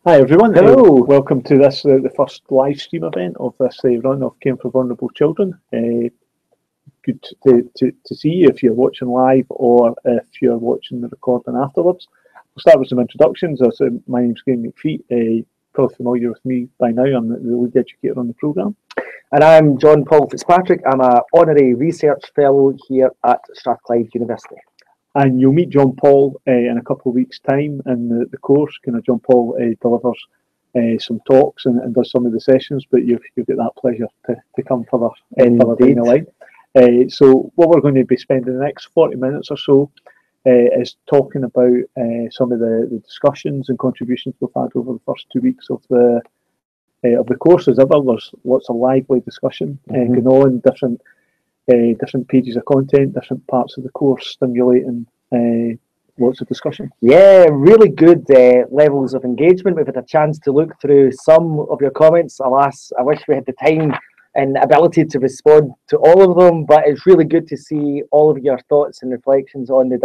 Hi everyone, Hello. welcome to this the first live stream event of this run of Care for Vulnerable Children. Good to see you if you're watching live or if you're watching the recording afterwards. We'll start with some introductions. My name's Graham McPhee. Probably familiar with me by now. I'm the lead educator on the programme. And I'm John Paul Fitzpatrick. I'm an honorary research fellow here at Strathclyde University. And you'll meet John Paul in a couple of weeks' time in the course. John Paul delivers some talks and does some of the sessions, but you've got that pleasure to come further down the line. So what we're going to be spending the next 40 minutes or so is talking about some of the discussions and contributions we've had over the first 2 weeks of the course. As ever, there's lots of lively discussion going on, different pages of content, different parts of the course, stimulating lots of discussion. Yeah, really good levels of engagement. We've had a chance to look through some of your comments. Alas, I wish we had the time and ability to respond to all of them, but it's really good to see all of your thoughts and reflections on the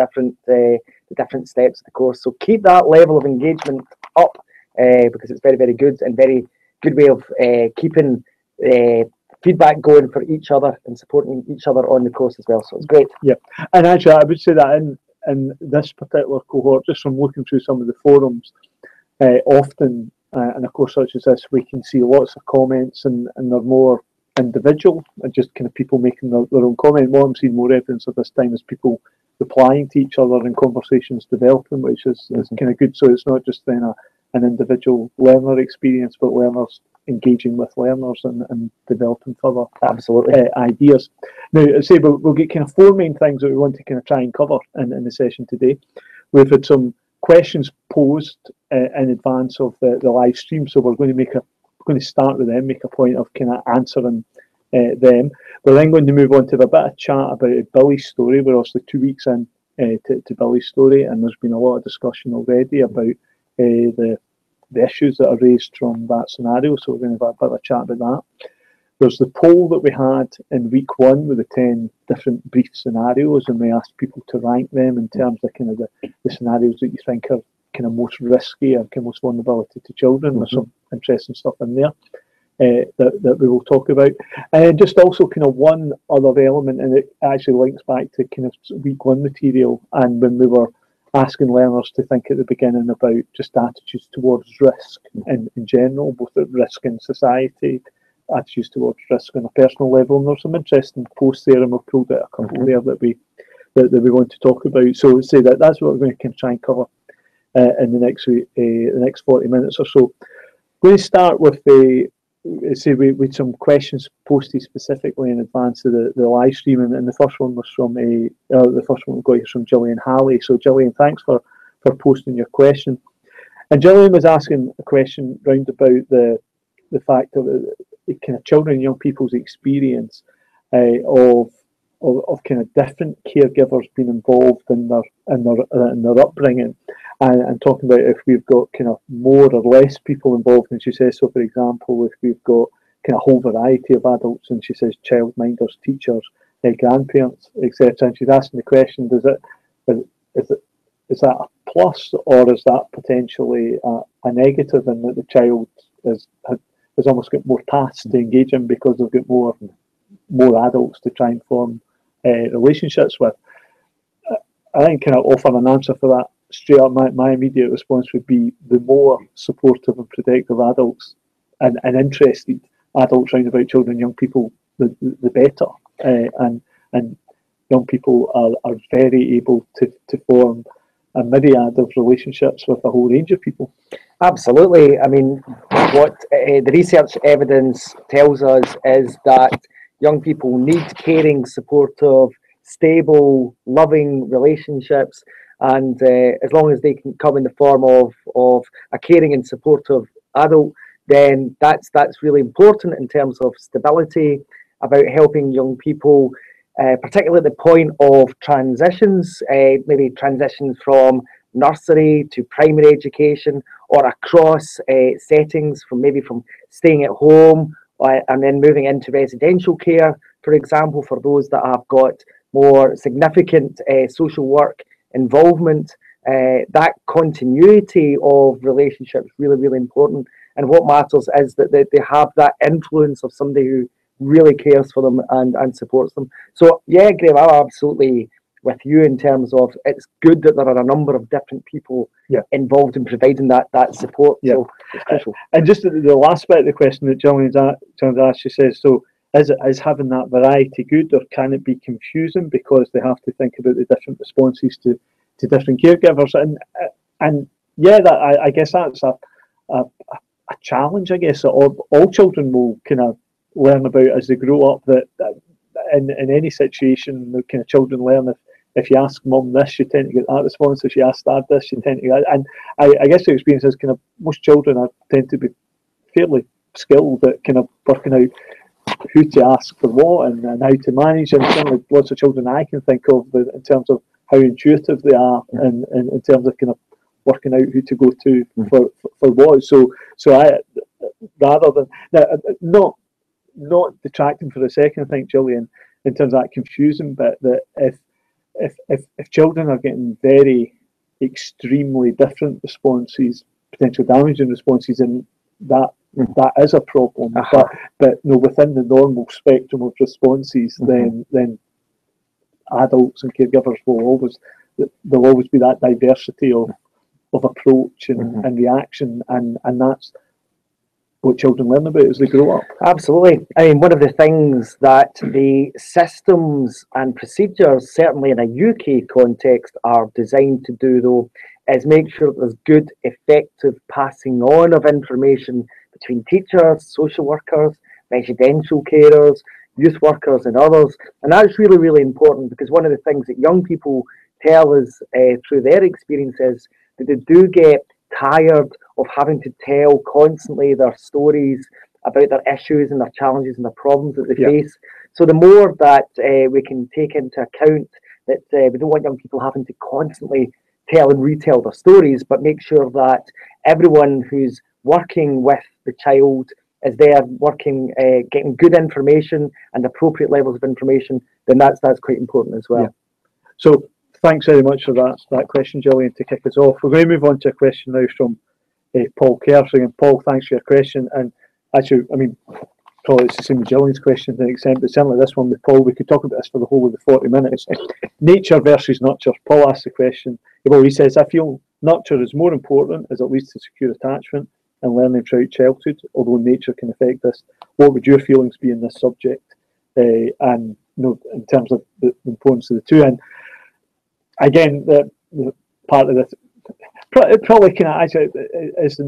different steps of the course. So keep that level of engagement up because it's very, very good and very good way of keeping feedback going for each other and supporting each other on the course as well. So it's great. Yeah, and actually I would say that in this particular cohort, just from looking through some of the forums, often in a course such as this, we can see lots of comments and they're more individual and just kind of people making their own comment. What I'm seeing more evidence of this time is people replying to each other and conversations developing, which is kind of good. So it's not just then an individual learner experience, but learners engaging with learners and developing further ideas. Now, I say we'll get kind of four main things that we want to kind of try and cover in the session today. We've had some questions posed in advance of the live stream, so we're going to start with them, make a point of kind of answering them. We're then going to move on to a bit of chat about Billy's story. We're also 2 weeks in to Billy's story, and there's been a lot of discussion already about the issues that are raised from that scenario, so we're going to have a bit of a chat about that. There's the poll that we had in week 1 with the 10 different brief scenarios, and we asked people to rank them in terms of kind of the scenarios that you think are kind of most risky or kind of most vulnerability to children. There's some interesting stuff in there that we will talk about. And just also kind of one other element, and it actually links back to kind of week 1 material, and when we were asking learners to think at the beginning about just attitudes towards risk in general, both at risk in society, attitudes towards risk on a personal level. And there's some interesting posts there, and we've pulled out a couple there that we want to talk about. So say that's what we're going to try and cover in the next 40 minutes or so. We're going to start with with some questions posted specifically in advance of the live stream, and the first one was from the first one we got is from Gillian Halley. So Gillian, thanks for posting your question. And Gillian was asking a question round about the fact of the kind of children and young people's experience of kind of different caregivers being involved in their upbringing, and talking about if we've got kind of more or less people involved. And she says, so for example, if we've got kind of a whole variety of adults, and she says childminders, teachers, grandparents, etc. And she's asking the question: is that a plus, or is that potentially a negative, in that the child has almost got more tasks to engage in because they've got more adults to try and form relationships with? I think kind of offer an answer for that straight up. My immediate response would be the more supportive and protective adults and interested adults around about children and young people, the better. And young people are very able to form a myriad of relationships with a whole range of people. Absolutely. I mean, what the research evidence tells us is that young people need caring, supportive, stable, loving relationships, and as long as they can come in the form of a caring and supportive adult, then that's really important in terms of stability, about helping young people, particularly at the point of transitions, maybe transitions from nursery to primary education, or across settings, from staying at home and then moving into residential care, for example, for those that have got more significant social work involvement that continuity of relationships really, really important. And what matters is that they have that influence of somebody who really cares for them and supports them. So yeah, Graham, I'm absolutely with you in terms of it's good that there are a number of different people involved in providing that support. Yeah. So it's crucial. And just the last bit of the question that John's asked, she says, so is having that variety good, or can it be confusing because they have to think about the different responses to different caregivers? And yeah, that I guess that's a challenge, I guess, that all children will kind of learn about as they grow up, that in any situation, the kind of children learn if you ask mum this, you tend to get that response. If you ask dad this, you tend to get that. And I guess the experience is kind of most children tend to be fairly skilled at kind of working out who to ask for what and how to manage. And certainly lots of children I can think of in terms of how intuitive they are and in terms of kind of working out who to go to for what. So I, rather than now, not detracting for a second, I think, Gillian, in terms of that confusing bit, that if children are getting very extremely different responses, potential damaging responses, and that is a problem. But within the normal spectrum of responses, then adults and caregivers there'll always be that diversity of approach and reaction, and that's what children learn about as they grow up. Absolutely. I mean, one of the things that the systems and procedures, certainly in a UK context, are designed to do, though, is make sure that there's good, effective passing on of information between teachers, social workers, residential carers, youth workers and others. And that's really, really important, because one of the things that young people tell us through their experiences, that they do get tired of having to tell constantly their stories about their issues and their challenges and their problems that they face. So the more that we can take into account that we don't want young people having to constantly tell and retell their stories, but make sure that everyone who's working with the child is there working, getting good information and appropriate levels of information, then that's quite important as well. So thanks very much for that question, Gillian, to kick us off. We're going to move on to a question now from Paul Kersing. And Paul, thanks for your question. And actually, I mean, probably it's the same with Gillian's question to an extent, but certainly this one with Paul, we could talk about this for the whole of the 40 minutes. Nature versus nurture. Paul asked the question. Well, he says, I feel nurture is more important as it leads to secure attachment and learning throughout childhood, although nature can affect this. What would your feelings be in this subject? And in terms of the importance of the two. And again, the part of this, probably kind of actually is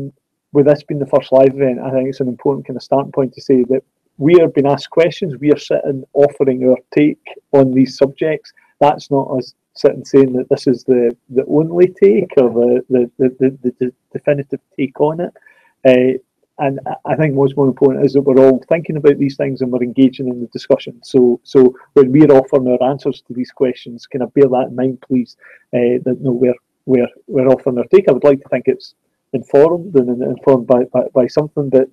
with this being the first live event, I think it's an important kind of starting point to say that we are being asked questions, we are sitting offering our take on these subjects. That's not us sitting saying that this is the only take or the definitive take on it. And I think what's more important is that we're all thinking about these things and we're engaging in the discussion. So when we're offering our answers to these questions, kind of bear that in mind, please. That we're offering our take. I would like to think it's informed and informed by something that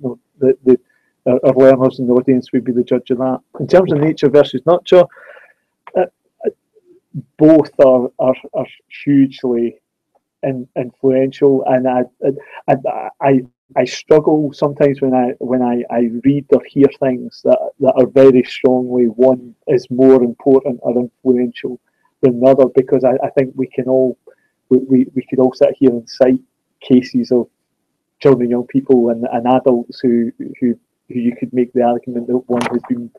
our learners and the audience would be the judge of that. In terms of nature versus nurture, both are hugely influential, and I struggle sometimes when I read or hear things that are very strongly one is more important or influential than the other, because I think we could all sit here and cite cases of children, young people, and adults who you could make the argument that one has been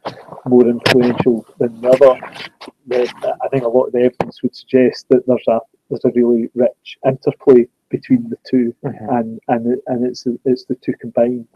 more influential than the other. I think a lot of the evidence would suggest that there's a really rich interplay between the two, and it's the two combined.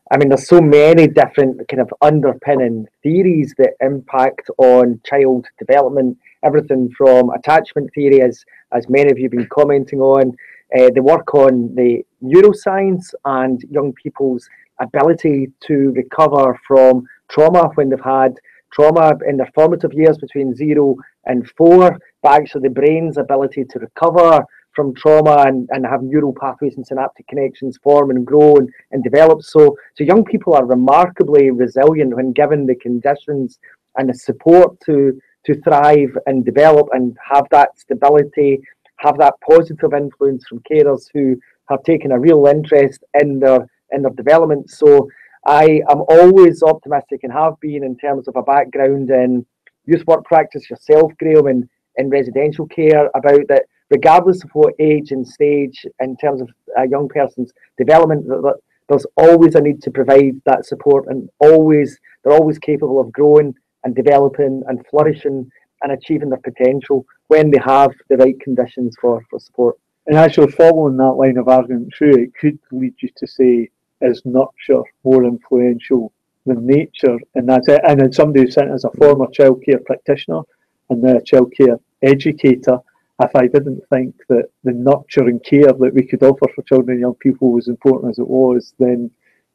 I mean, there's so many different kind of underpinning theories that impact on child development. Everything from attachment theory, as many of you have been commenting on, the work on the neuroscience and young people's ability to recover from trauma when they've had trauma in their formative years between 0 and 4, but actually the brain's ability to recover from trauma and have neural pathways and synaptic connections form and grow and develop. So young people are remarkably resilient when given the conditions and the support to thrive and develop and have that stability have that positive influence from carers who have taken a real interest in their development. So I am always optimistic and have been in terms of a background in youth work practice yourself, Graham, and in residential care, about that regardless of what age and stage in terms of a young person's development, that there's always a need to provide that support, and they're always capable of growing and developing and flourishing and achieving their potential when they have the right conditions for support. And actually, following that line of argument through, it could lead you to say, is nurture more influential than nature? And that's it. And then somebody who's sitting as a former childcare practitioner and now a childcare educator, if I didn't think that the nurture and care that we could offer for children and young people was important as it was, then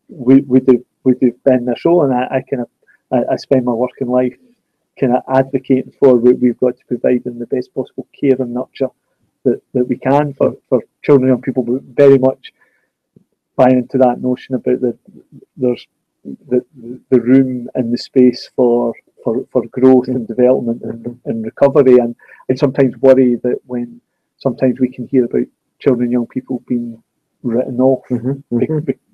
we'd have been this role. And I spend my working life kind of advocating for what we've got to provide in the best possible care and nurture that we can for children and young people, but very much buying into that notion about there's the room and the space for growth and development and recovery, and sometimes worry that when sometimes we can hear about children and young people being written off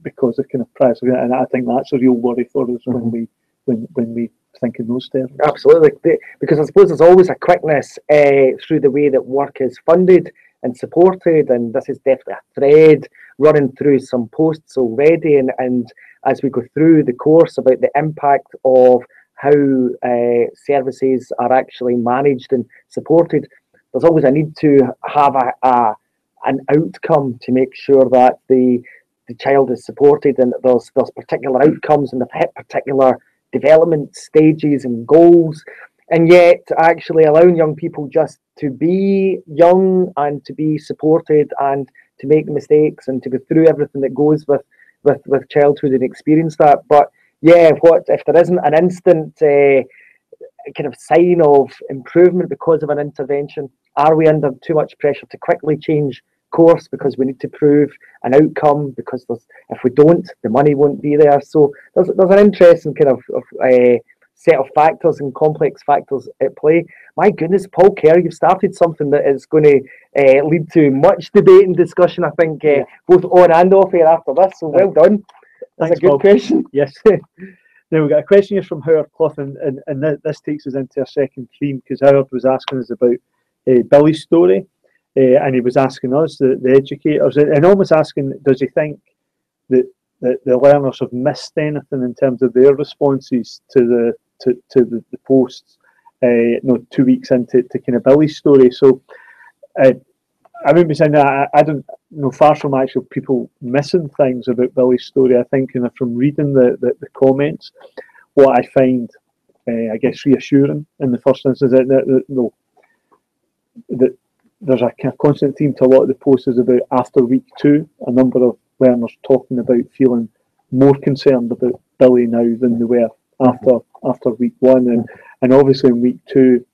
because of kind of pressure, and I think that's a real worry for us when we think in those terms. Absolutely, because I suppose there's always a quickness through the way that work is funded and supported, and this is definitely a thread running through some posts already, and as we go through the course about the impact of how services are actually managed and supported, there's always a need to have an outcome to make sure that the child is supported, and there's particular outcomes and the particular development stages and goals, and yet actually allowing young people just to be young and to be supported and to make mistakes and to go through everything that goes with childhood and experience that. But yeah, what if there isn't an instant kind of sign of improvement because of an intervention? Are we under too much pressure to quickly change course because we need to prove an outcome? Because if we don't, the money won't be there. So there's an interesting kind of set of factors and complex factors at play. My goodness, Paul Kerr, you've started something that is going to lead to much debate and discussion, I think, both on and off air after this. So well done. That's Thanks, a good Bob. question. Yes. Now we've got a question here from Howard Clough, and this takes us into our second theme, because Howard was asking us about Billy's story, and he was asking us, the educators, and almost asking, does he think that the learners have missed anything in terms of their responses to the posts, 2 weeks into kind of Billy's story. So I wouldn't be saying that I don't know, far from actual people missing things about Billy's story. I think from reading the comments, what I find, I guess, reassuring in the first instance is that there's a kind of constant theme to a lot of the posts is about after week 2, a number of learners talking about feeling more concerned about Billy now than they were after week 1, and obviously in week 2,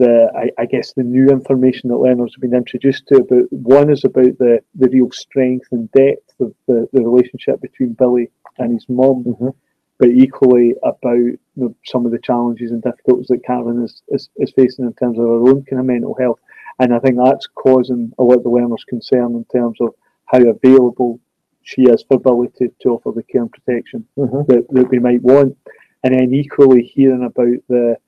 I guess the new information that learners have been introduced to about one is about the real strength and depth of the relationship between Billy and his mum, but equally about some of the challenges and difficulties that Carolyn is facing in terms of her own kind of mental health. And I think that's causing a lot of the learners concern in terms of how available she is for Billy to offer the care and protection that we might want. And then equally hearing about the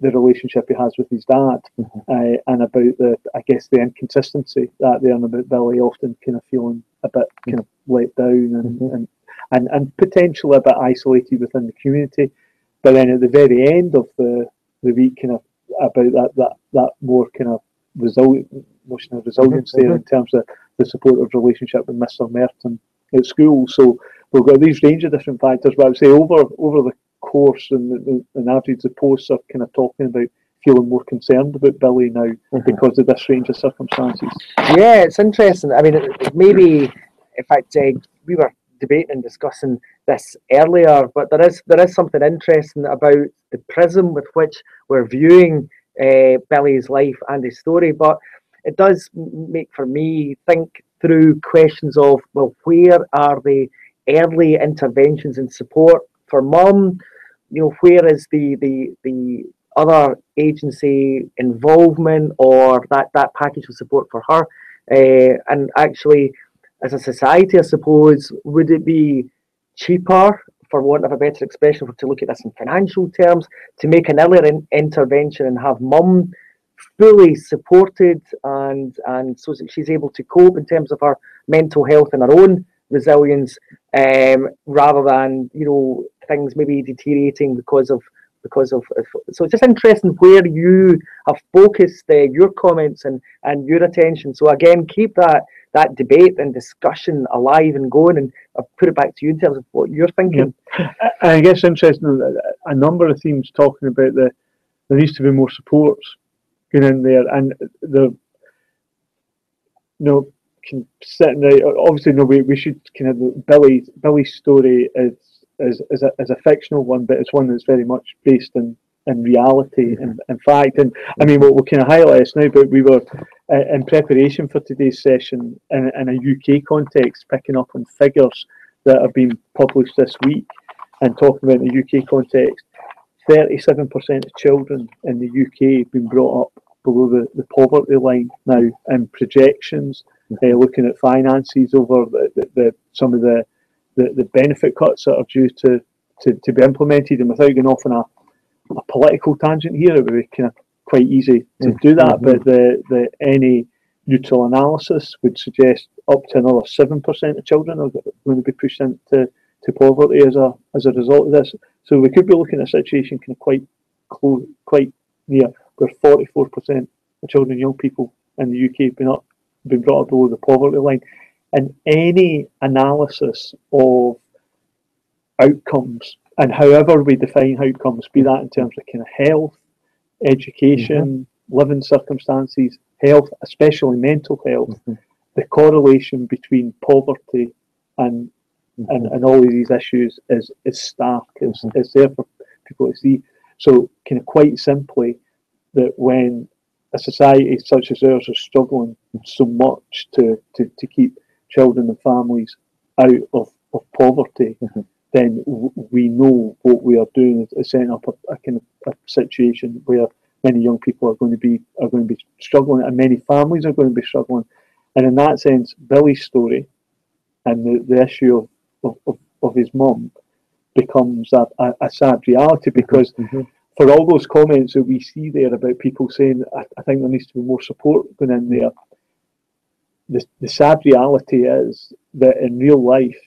relationship he has with his dad, and about the inconsistency that there, and about Billy often kind of feeling a bit kind of let down and potentially a bit isolated within the community. But then at the very end of the week, kind of about that more kind of emotional resilience there in terms of the supportive relationship with Mr. Merton at school. So we've got these range of different factors, but I would say over the course and average, the posts are kind of talking about feeling more concerned about Billy now because of this range of circumstances. Yeah, it's interesting. I mean, maybe, in fact, we were debating and discussing this earlier, but there is something interesting about the prism with which we're viewing Billy's life and his story. But it does make for me think through questions of, well, where are the early interventions and support for mum? Where is the other agency involvement or that package of support for her? And actually, as a society, I suppose, would it be cheaper, for want of a better expression, to look at this in financial terms, to make an earlier intervention and have mum fully supported and so that she's able to cope in terms of her mental health and her own resilience, rather than things maybe deteriorating because of so it's just interesting where you have focused your comments and your attention. So again, keep that debate and discussion alive and going, and I'll put it back to you in terms of what you're thinking. Yeah. I guess interesting, a number of themes talking about there needs to be more supports going in there, and sitting right. Obviously, we should kind of Billy's story is a fictional one, but it's one that's very much based in reality and in fact. And I mean, we'll kind of highlight this now, but we were in preparation for today's session in a UK context, picking up on figures that have been published this week and talking about the UK context. 37% of children in the UK have been brought up below the poverty line now, and projections looking at finances over some of the benefit cuts that are due to be implemented. And without going off on a political tangent here, it would be kind of quite easy to do that, but any neutral analysis would suggest up to another 7% of children are going to be pushed into poverty as a result of this. So we could be looking at a situation kind of quite near where 44% of children and young people in the UK have been brought up below the poverty line. And any analysis of outcomes, and however we define outcomes, be that in terms of kind of health, education, living circumstances, health, especially mental health, the correlation between poverty and all of these issues is stark. It's there for people to see. So kind of quite simply, that when a society such as ours is struggling so much to keep children and families out of poverty, then we know what we are doing is setting up a kind of a situation where many young people are going to be struggling, and many families are going to be struggling. And in that sense, Billy's story and the issue of his mum becomes a sad reality, because for all those comments that we see there about people saying, I think there needs to be more support going in there, the sad reality is that in real life,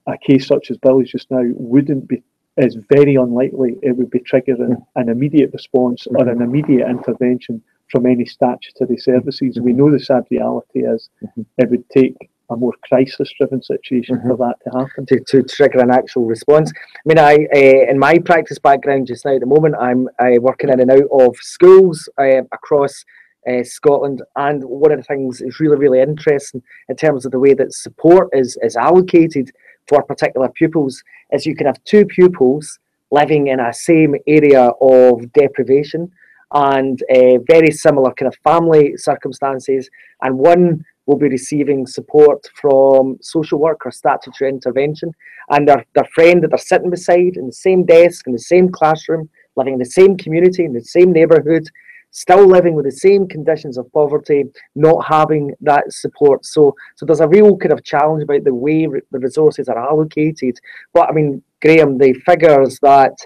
a case such as Billy's just now is very unlikely it would be triggering an immediate response or an immediate intervention from any statutory services. We know the sad reality is it would take a more crisis-driven situation for that to happen. To trigger an actual response. I mean, in my practice background just now at the moment, I'm working in and out of schools across Scotland, and one of the things is really, really interesting in terms of the way that support is allocated for particular pupils is you can have two pupils living in a same area of deprivation and very similar kind of family circumstances, and one will be receiving support from social work or statutory intervention, and their friend that they're sitting beside in the same desk, in the same classroom, living in the same community, in the same neighbourhood, still living with the same conditions of poverty, not having that support. So there's a real kind of challenge about the way the resources are allocated. But I mean, Graham, the figures that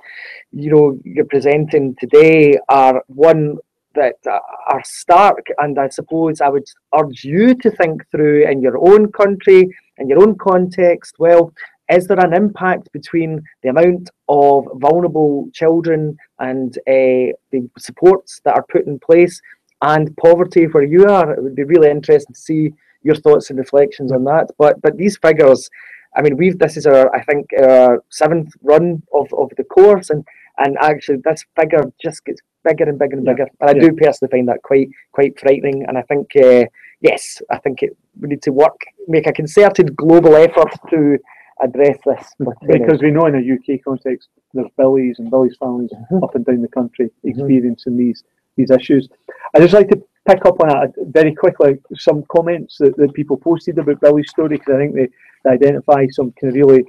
you're presenting today are one that are stark, and I suppose I would urge you to think through in your own country, in your own context. Well, is there an impact between the amount of vulnerable children and the supports that are put in place and poverty where you are? It would be really interesting to see your thoughts and reflections on that. But these figures, I mean, this is our 7th run of the course, and actually this figure just gets bigger and bigger and bigger. And I do personally find that quite frightening. And I think yes, I think we need to make a concerted global effort to address this. Because we know in a UK context, there's Billy's and Billy's families up and down the country experiencing these issues. I'd just like to pick up on that very quickly, some comments that people posted about Billy's story, because I think they identify some kind of really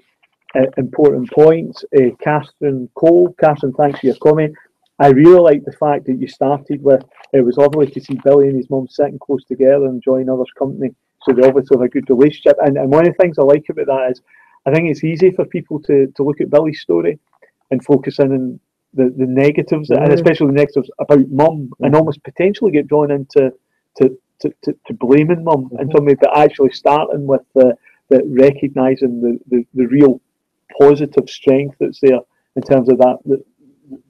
important points. Catherine Cole, thanks for your comment. I really like the fact that you started with, it was lovely to see Billy and his mum sitting close together and enjoying others' company. So they obviously have a good relationship. And one of the things I like about that is I think it's easy for people to look at Billy's story and focus in on the negatives, and especially the negatives about mum, and almost potentially get drawn into to blaming mum in some way, but actually starting with the recognising the real positive strength that's there in terms of that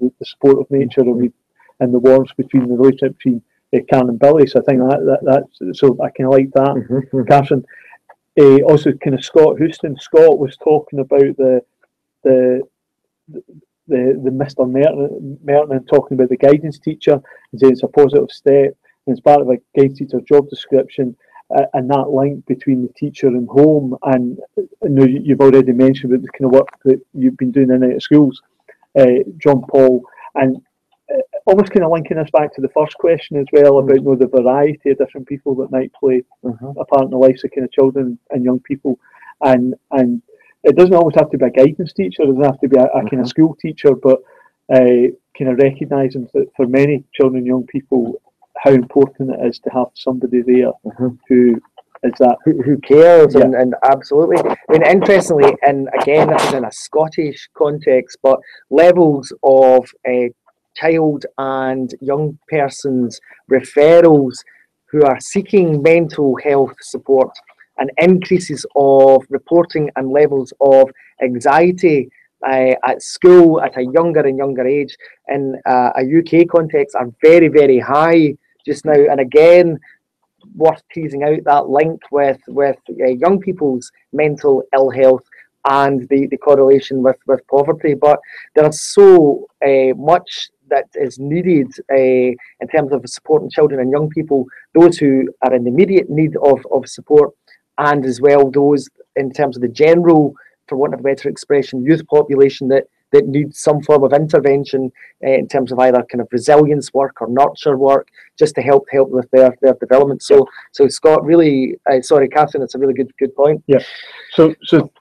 the support of nature and the warmth between the relationship between Karen and Billy. So I think that's so I kind of like that. Catherine, also kind of Scott Houston. Scott was talking about the Mr. Merton and talking about the guidance teacher and saying it's a positive step and it's part of a guidance teacher job description, and that link between the teacher and home. And I know you've already mentioned about the kind of work that you've been doing in and out of schools, John Paul, and almost kind of linking us back to the first question as well about the variety of different people that might play a part in the lives of kind of children and young people, and it doesn't always have to be a guidance teacher, it doesn't have to be a kind of school teacher, but kind of recognising that for many children and young people how important it is to have somebody there who is that who cares and absolutely. I mean, interestingly, and again this is in a Scottish context, but levels of child and young persons referrals who are seeking mental health support and increases of reporting and levels of anxiety at school at a younger and younger age in a UK context are very, very high just now. And again, worth teasing out that link with young people's mental ill health and the correlation with poverty. But there is so much that is needed in terms of supporting children and young people, those who are in immediate need of support, and as well those in terms of the general, for want of a better expression, youth population that needs some form of intervention in terms of either kind of resilience work or nurture work, just to help with their development. So Scott, really, sorry, Catherine, it's a really good point. Yeah. So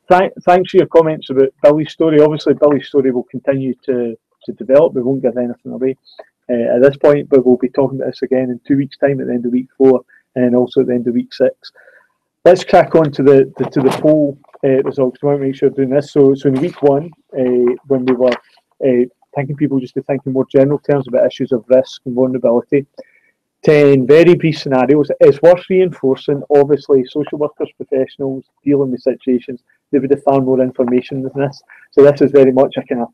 thanks for your comments about Billy's story. Obviously, Billy's story will continue to develop. We won't give anything away at this point, but we'll be talking about this again in 2 weeks' time at the end of week 4 and also at the end of week 6. Let's crack on to the poll results. We want to make sure we're doing this. So in week 1, when we were thinking people just to think in more general terms about issues of risk and vulnerability, 10 very brief scenarios. It's worth reinforcing, obviously, social workers, professionals dealing with situations, they would have far more information than this. So this is very much a kind of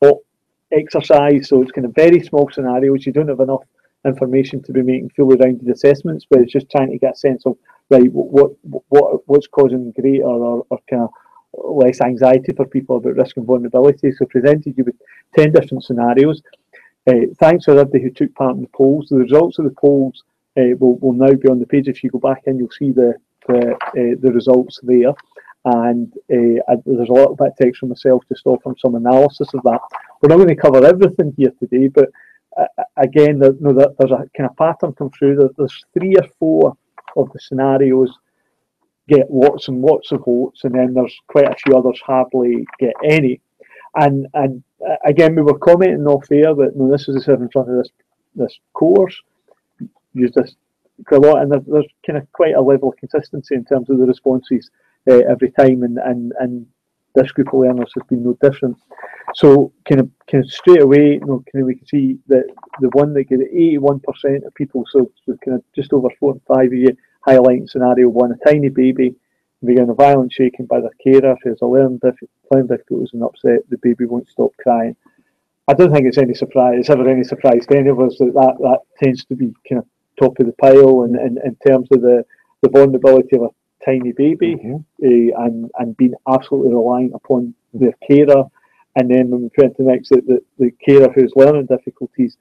thought exercise. So it's kind of very small scenarios. You don't have enough information to be making fully rounded assessments, but it's just trying to get a sense of right what's causing greater or kind of less anxiety for people about risk and vulnerability. So presented you with 10 different scenarios. Thanks for everybody who took part in the polls. The results of the polls will now be on the page. If you go back in, you'll see the results there. And there's a little bit of text from myself just offering some analysis of that. We're not going to cover everything here today, but again, there's a kind of pattern come through. There's 3 or 4 of the scenarios get lots and lots of votes, and then there's quite a few others hardly get any. And again, we were commenting off air that this is the stuff in front of this course. Use this quite a lot, and there's kind of quite a level of consistency in terms of the responses every time, and this group of learners has been no different. So kind of straight away, we can see that the one that get 81% of people, so kind of just over 4 and 5 of you highlighting scenario 1, a tiny baby began a violent shaking by their carer who has a learning difficulties and upset, the baby won't stop crying. I don't think it's any surprise, it's ever any surprise to any of us that tends to be kind of top of the pile and in terms of the vulnerability of a tiny baby and being absolutely reliant upon their carer. And then when we turn to next, the carer who's learning difficulties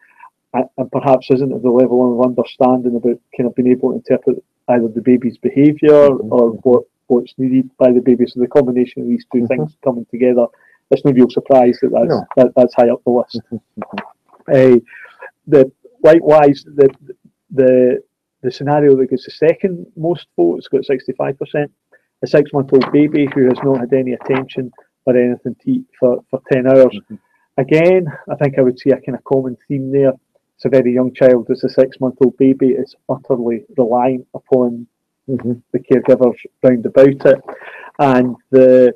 and perhaps isn't at the level of understanding about kind of being able to interpret either the baby's behaviour or what's needed by the baby. So the combination of these two things coming together, it's no real surprise that's high up the list. Likewise, the scenario that gets the second most votes got 65%. A 6-month-old baby who has not had any attention or anything to eat for 10 hours. again, I think I would see a kind of common theme there. It's a very young child, it's a 6-month-old baby, it's utterly reliant upon the caregivers round about it, and the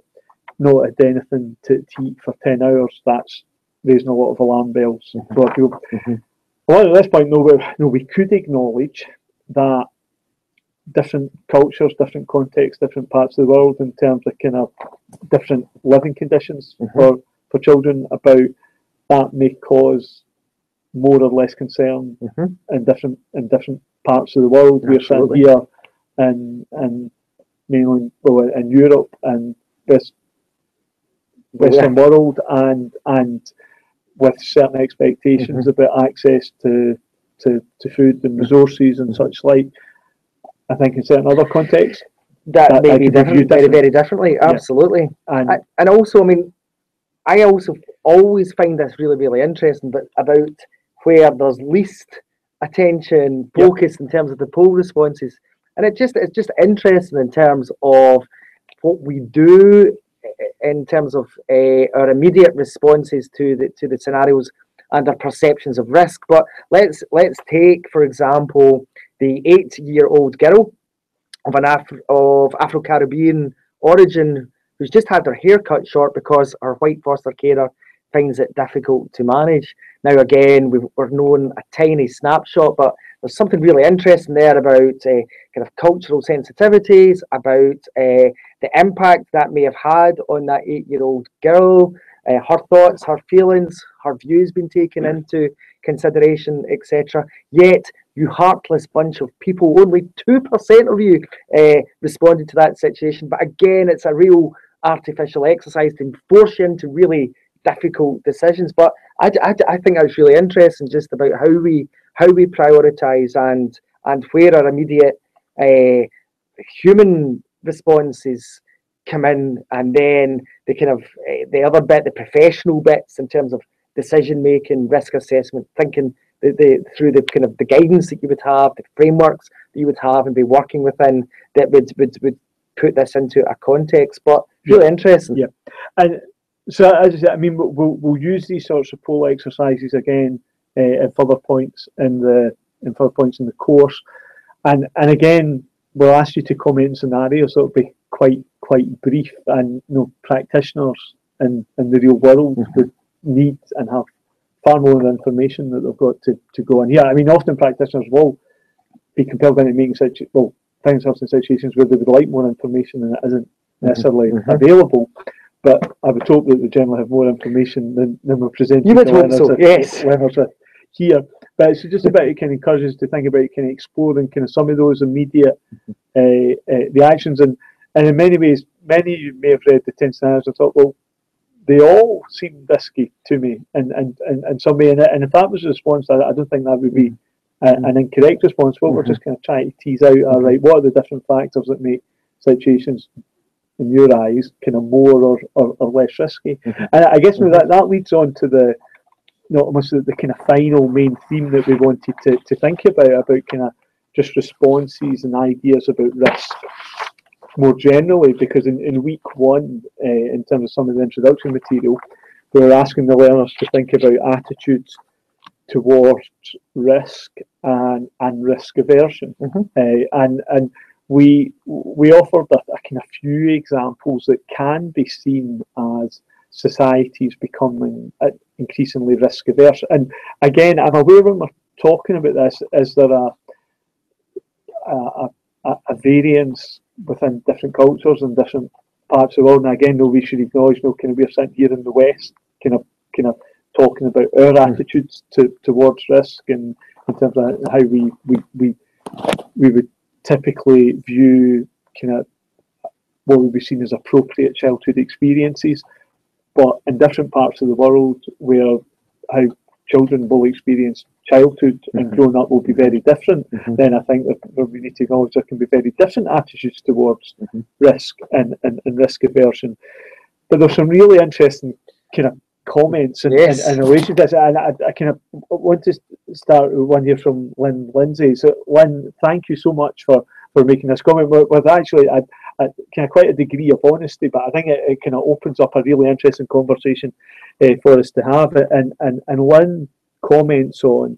not had anything to eat for 10 hours, that's raising a lot of alarm bells for people. Well, at this point, we could acknowledge that different cultures, different contexts, different parts of the world in terms of kind of different living conditions for children, about that may cause more or less concern in different parts of the world. We're sitting here in mainland, well, in Europe and Western world, and with certain expectations about access to food and resources and such like. I think in certain other contexts that may be different, very, very differently. Absolutely. Yeah. And also, I mean, I also always find this really, really interesting, but about where there's least attention focused in terms of the poll responses. And it's just interesting in terms of what we do in terms of our immediate responses to the scenarios and our perceptions of risk. But let's take, for example, the 8-year-old girl of Afro-Caribbean origin who's just had her hair cut short because her white foster carer finds it difficult to manage. Now, again, we're known a tiny snapshot, but there's something really interesting there about kind of cultural sensitivities, about the impact that may have had on that 8-year-old girl, her thoughts, her feelings, her views being taken into consideration, etc. Yet, you heartless bunch of people, only 2% of you responded to that situation. But again, it's a real artificial exercise to force you into really difficult decisions. But I think that's really interesting, just about how we prioritise and where our immediate human responses come in, and then the kind of the other bit, the professional bits in terms of decision making, risk assessment, thinking through the kind of the guidance that you would have, the frameworks that you would have and be working within, that would put this into a context. But really interesting. Yeah, and so as I said, I mean, we'll use these sorts of poll exercises again at further points in the course, and again we'll ask you to comment in scenarios that will be quite brief, and practitioners in the real world would need and have far more information that they've got to go on here. I mean, often practitioners will be compelled into making find themselves in situations where they would like more information and it isn't necessarily available. But I would hope that they generally have more information than we're presenting. You would hope so, yes. Here. But it's just about it kind of encourages us to think about kind of exploring kind of some of those immediate reactions. And in many ways, many of you may have read the 10 scenarios and thought, well, they all seem risky to me in some way. And if that was a response, I don't think that would be an incorrect response. What we're just kind of trying to tease out, all right, what are the different factors that make situations, in your eyes, kind of more or less risky? And I guess that leads on to the almost the kind of final main theme that we wanted to think about kind of just responses and ideas about risk more generally, because in week one, in terms of some of the introduction material, we were asking the learners to think about attitudes towards risk and risk aversion, and we offered a kind of few examples that can be seen as societies becoming increasingly risk averse. And again, I'm aware when we're talking about this, is there a variance within different cultures and different parts of the world? And again, we should acknowledge, kind of we're sitting here in the West, kind of talking about our attitudes towards risk, and in terms of how we would typically view kind of what would be seen as appropriate childhood experiences. But in different parts of the world, where how children will experience childhood and growing up will be very different, then I think that we need to acknowledge there can be very different attitudes towards risk and risk aversion. But there's some really interesting kind of comments in relation to this, and I kind of want to start with one here from Lynn Lindsay. So Lynn, thank you so much for making this comment. With actually, kind of quite a degree of honesty, but I think it kind of opens up a really interesting conversation for us to have. And Lynn comments on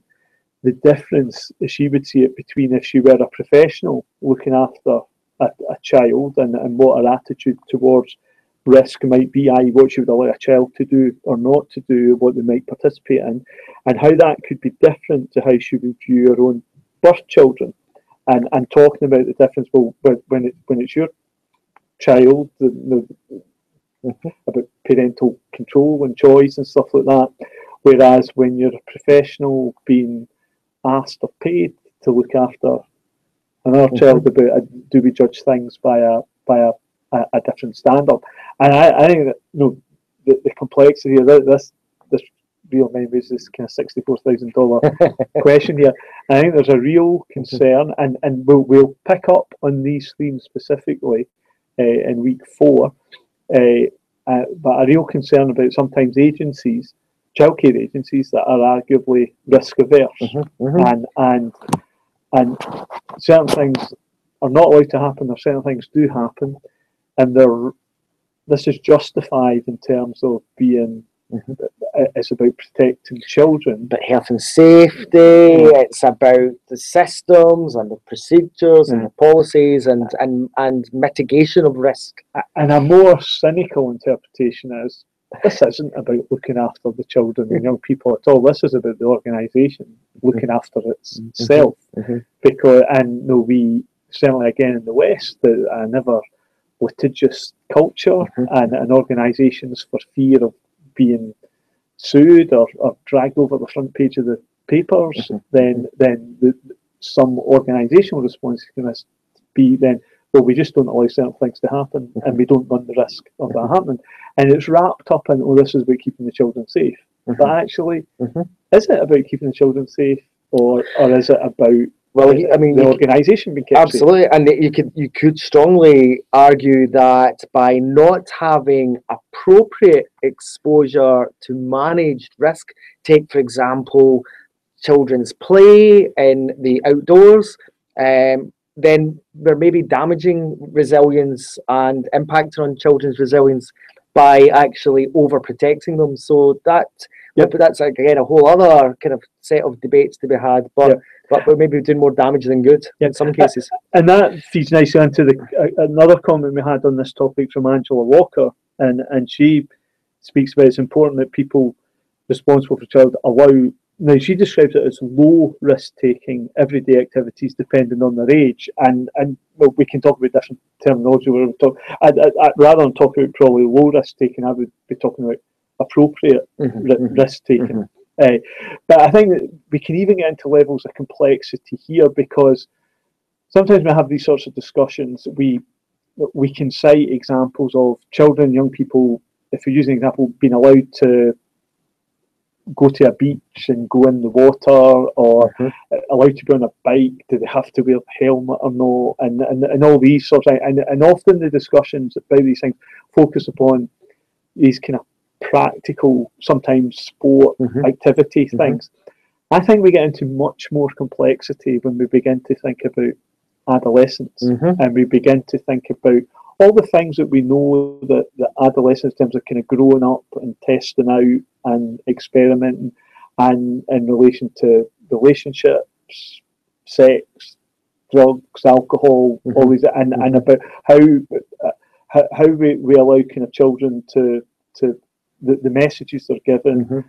the difference, as she would see it, between if she were a professional looking after a child and what her attitude towards risk might be, i.e. what she would allow a child to do or not to do, what they might participate in, and how that could be different to how she would view her own birth children. And talking about the difference, well, when it's your child, about parental control and choice and stuff like that, whereas when you're a professional being asked or paid to look after another child, about do we judge things by a different standard? And I think that the complexity of this real memory is this kind of $64,000 question here. I think there's a real concern, and we'll pick up on these themes specifically in week 4. But a real concern about sometimes agencies, childcare agencies, that are arguably risk averse, and certain things are not allowed to happen, or certain things do happen, and this is justified in terms of being. It's about protecting children, but health and safety. It's about the systems and the procedures and the policies and mitigation of risk. And a more cynical interpretation is this isn't about looking after the children and young people at all. This is about the organisation looking after itself, because we certainly again in the West, a never litigious culture and organisations for fear of being sued or dragged over the front page of the papers, then some organisational response can be then, well, we just don't allow certain things to happen and we don't run the risk of that happening. And it's wrapped up in, this is about keeping the children safe. But actually, is it about keeping the children safe, or is it about the organisation being kept absolutely safe? And you could strongly argue that by not having appropriate exposure to managed risk, take for example children's play in the outdoors, then we're maybe damaging resilience and impacting on children's resilience by actually overprotecting them. So that's again a whole other kind of set of debates to be had, but we're maybe doing more damage than good in some cases. And that feeds nicely into another comment we had on this topic from Angela Walker, and she speaks about it's important that people responsible for child allow. Now, she describes it as low risk-taking everyday activities depending on their age, and we can talk about different terminology. Rather than talking about probably low risk-taking, I would be talking about appropriate risk-taking. But I think that we can even get into levels of complexity here, because sometimes we have these sorts of discussions. We can cite examples of children, young people, if we use an example, being allowed to go to a beach and go in the water, or allowed to be on a bike. Do they have to wear a helmet or no? And all these sorts of things. And often the discussions about these things focus upon these kind of practical, sometimes sport activity things. I think we get into much more complexity when we begin to think about adolescence, and we begin to think about all the things that we know that adolescents, in terms of kind of growing up and testing out and experimenting, and in relation to relationships, sex, drugs, alcohol, all these, and about how we allow kind of children to the messages they're given,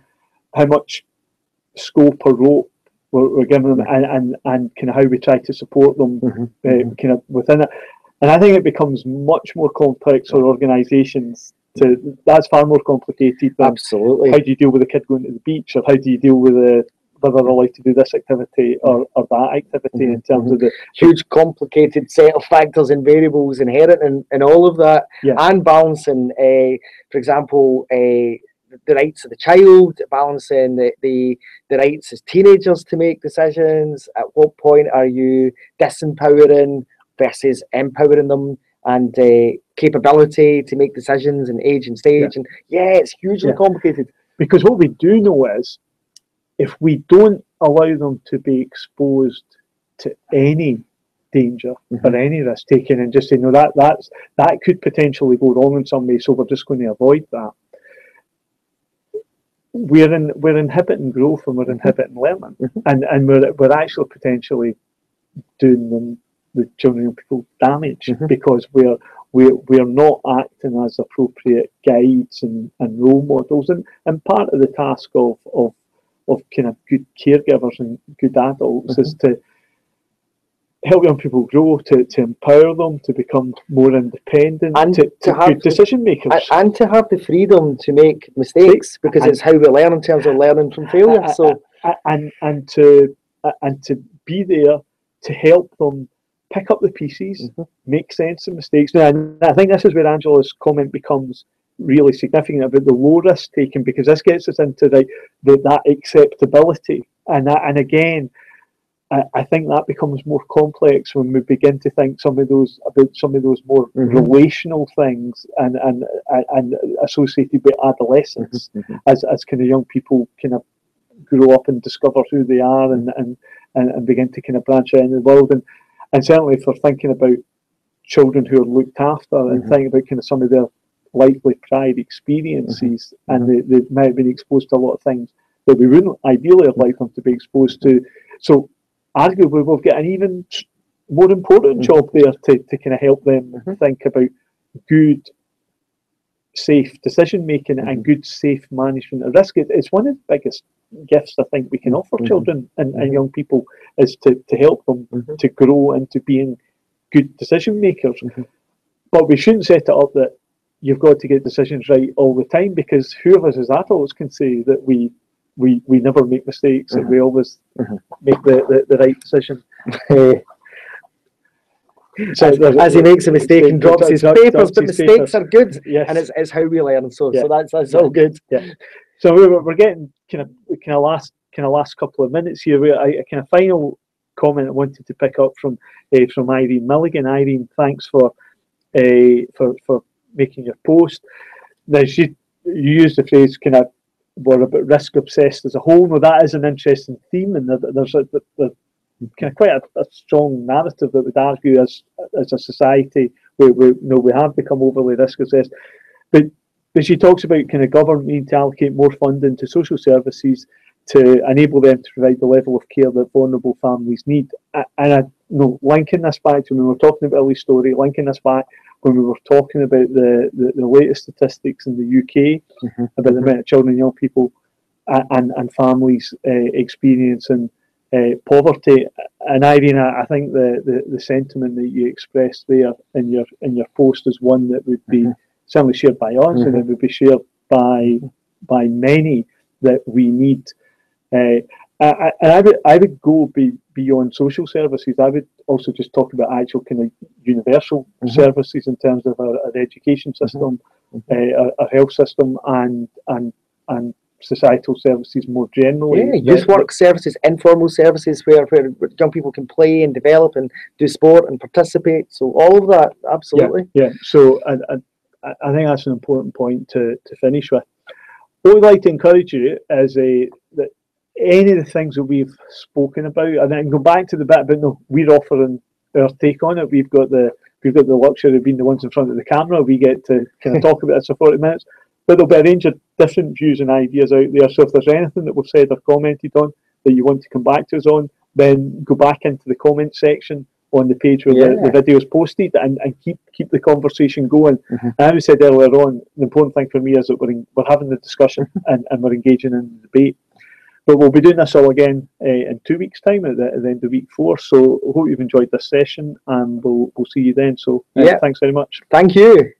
how much scope or rope we're giving them, and kind of how we try to support them kind of within it. And I think it becomes much more complex for organisations. That's far more complicated than absolutely how do you deal with a kid going to the beach, or how do you deal with whether they're allowed to do this activity or that activity, in terms of the huge complicated set of factors and variables inherent in all of that, and balancing, for example, the rights of the child, balancing the rights as teenagers to make decisions. At what point are you disempowering versus empowering them, and capability to make decisions and age and stage, and it's hugely complicated. Because what we do know is, if we don't allow them to be exposed to any danger or any risk taking, and just say no, that could potentially go wrong in some way, so we're just going to avoid that. We're inhibiting growth and we're inhibiting learning, and we're actually potentially doing the children and people damage because we're not acting as appropriate guides and role models, and part of the task of kind of good caregivers and good adults is to help young people grow, to empower them to become more independent, and to have good decision makers, and to have the freedom to make mistakes, because it's how we learn in terms of learning from failure. And to be there to help them pick up the pieces, make sense of mistakes. Now, and I think this is where Angela's comment becomes really significant about the low risk taking, because this gets us into that acceptability, and again, I think that becomes more complex when we begin to think about some of those more relational things and associated with adolescence as kind of young people kind of grow up and discover who they are and begin to kind of branch out in the world, and certainly for thinking about children who are looked after and thinking about kind of some of their likely prior experiences, and they might have been exposed to a lot of things that we wouldn't ideally have liked them to be exposed to. So arguably we've got an even more important job there to kind of help them think about good, safe decision making and good, safe management of risk. It's one of the biggest gifts I think we can offer children and young people, is to help them to grow into being good decision makers. But we shouldn't set it up that you've got to get decisions right all the time, because who of us as adults can say that we never make mistakes, that we always make the right decision. So as he makes a mistake and drops his papers, but mistakes are good, and it's how we learn. So that's all good. Yeah. So we're getting kind of last couple of minutes here. A kind of final comment I wanted to pick up from Irene Milligan. Irene, thanks for making your post. Now you used the phrase kind of we're about risk obsessed as a whole. Now that is an interesting theme, and there's kind of quite a strong narrative that would argue as a society we have become overly risk obsessed. But she talks about kind of government needing to allocate more funding to social services to enable them to provide the level of care that vulnerable families need. And linking this back to when we were talking about Ellie's story, linking this back when we were talking about the latest statistics in the UK about the amount of children and young people and families experiencing poverty. And Irene, I think the sentiment that you expressed there in your post is one that would be certainly shared by us, and it would be shared by many, that we need. And I would go beyond social services. I would also just talk about actual kind of universal services in terms of our education system, our health system, and societal services more generally. Youth work services, informal services where young people can play and develop and do sport and participate. So all of that, absolutely. Yeah. So I think that's an important point to finish with. What we'd like to encourage you is that any of the things that we've spoken about, and then go back to the bit about we're offering our take on it. We've got the luxury of being the ones in front of the camera. We get to kind of talk about this for 40 minutes. But there'll be a range of different views and ideas out there. So if there's anything that we've said or commented on that you want to come back to us on, then go back into the comment section on the page where the video is posted, and keep the conversation going. And as we said earlier on, the important thing for me is that we're having the discussion and we're engaging in the debate. But we'll be doing this all again in 2 weeks' time at the end of week 4. So I hope you've enjoyed this session, and we'll see you then. So thanks very much. Thank you.